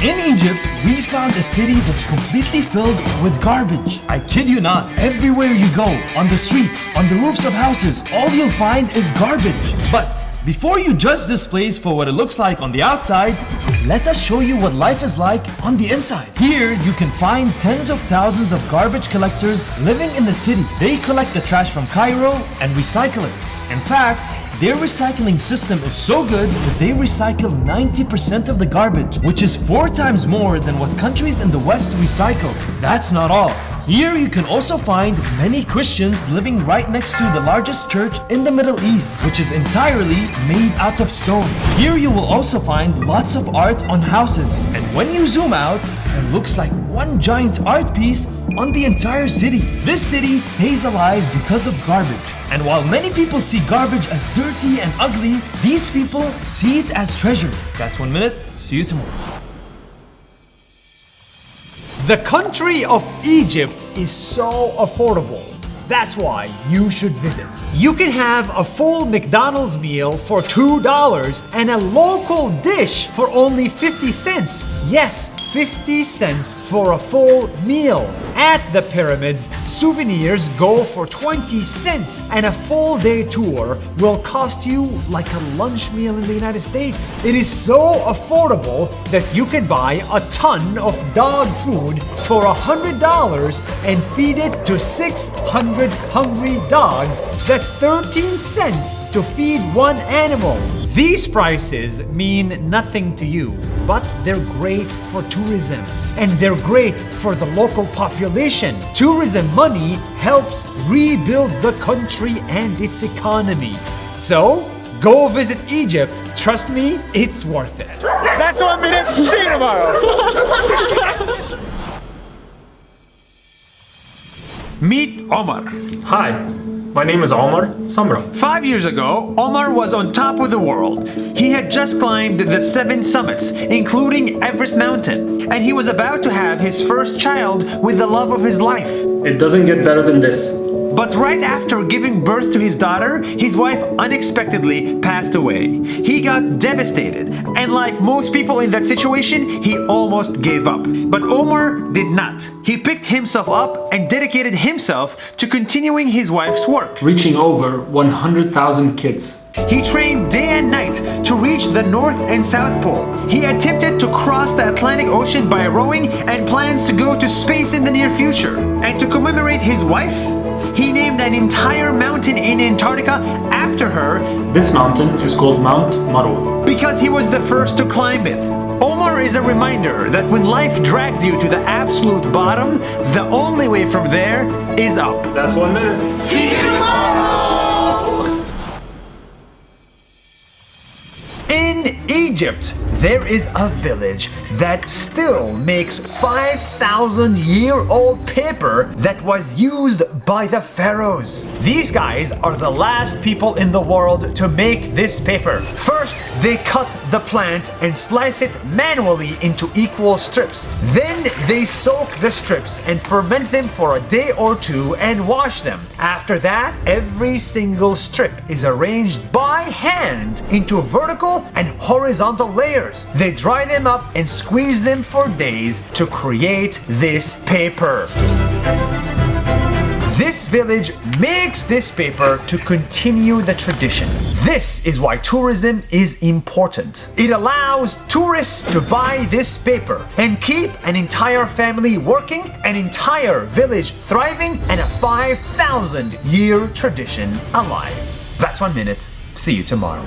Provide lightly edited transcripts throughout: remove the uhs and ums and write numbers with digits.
In Egypt, we found a city that's completely filled with garbage. I kid you not, everywhere you go, on the streets, on the roofs of houses, all you'll find is garbage. But before you judge this place for what it looks like on the outside, let us show you what life is like on the inside. Here, you can find tens of thousands of garbage collectors living in the city. They collect the trash from Cairo and recycle it. In fact, their recycling system is so good that they recycle 90% of the garbage, which is 4 times more than what countries in the West recycle. That's not all. Here you can also find many Christians living right next to the largest church in the Middle East, which is entirely made out of stone. Here you will also find lots of art on houses, and when you zoom out, it looks like one giant art piece on the entire city. This city stays alive because of garbage. And while many people see garbage as dirty and ugly, these people see it as treasure. That's 1 minute. See you tomorrow. The country of Egypt is so affordable. That's why you should visit. You can have a full McDonald's meal for $2 and a local dish for only 50 cents. Yes, 50 cents for a full meal. At the pyramids, souvenirs go for 20 cents and a full day tour will cost you like a lunch meal in the United States. It is so affordable that you can buy a ton of dog food for $100 and feed it to 600 hungry dogs. That's 13 cents to feed one animal. These prices mean nothing to you, but they're great for tourism and they're great for the local population. Tourism money helps rebuild the country and its economy. So, go visit Egypt. Trust me, it's worth it. That's 1 minute. See you tomorrow. Meet Omar. Hi, my name is Omar Samra. 5 years ago, Omar was on top of the world. He had just climbed the 7 summits, including Everest Mountain, and he was about to have his first child with the love of his life. It doesn't get better than this. But right after giving birth to his daughter, his wife unexpectedly passed away. He got devastated, and like most people in that situation, he almost gave up. But Omar did not. He picked himself up and dedicated himself to continuing his wife's work. Reaching over 100,000 kids. He trained day and night to reach the North and South Pole. He attempted to cross the Atlantic Ocean by rowing and plans to go to space in the near future. And to commemorate his wife, he named an entire mountain in Antarctica after her. This mountain is called Mount Marwa because he was the first to climb it. Omar is a reminder that when life drags you to the absolute bottom, the only way from there is up. That's 1 minute. See you tomorrow! In Egypt, there is a village that still makes 5,000-year-old paper that was used by the pharaohs. These guys are the last people in the world to make this paper. First, they cut the plant and slice it manually into equal strips. Then they soak the strips and ferment them for a day or 2 and wash them. After that, every single strip is arranged by hand into vertical and horizontal layers. They dry them up and squeeze them for days to create this paper. This village makes this paper to continue the tradition. This is why tourism is important. It allows tourists to buy this paper and keep an entire family working, an entire village thriving, and a 5,000-year tradition alive. That's 1 minute. See you tomorrow.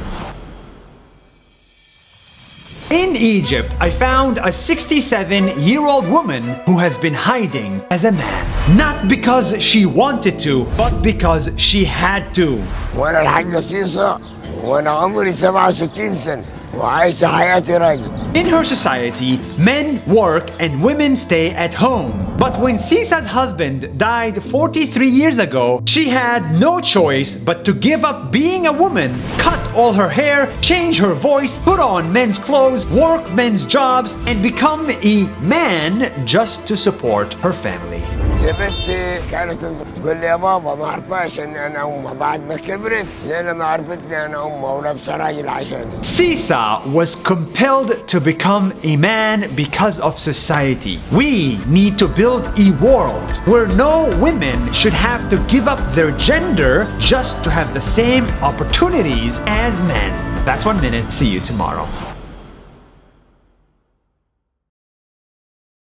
In Egypt, I found a 67-year-old woman who has been hiding as a man. Not because she wanted to, but because she had to. وأنا الحاج سيسا وأنا عمري 67 سنة وعايش حياتي راجل. In her society, men work and women stay at home. But when Sisa's husband died 43 years ago, she had no choice but to give up being a woman, cut all her hair, change her voice, put on men's clothes, work men's jobs, and become a man just to support her family. بنتي كانت تقول لي يا بابا ما عرفاش ان انا امها بعد ما كبرت لان ما عرفتني انا امها ولابسه راجل عشاني. Sisa was compelled to become a man because of society. We need to build a world where no women should have to give up their gender just to have the same opportunities as men. That's 1 minute. See you tomorrow.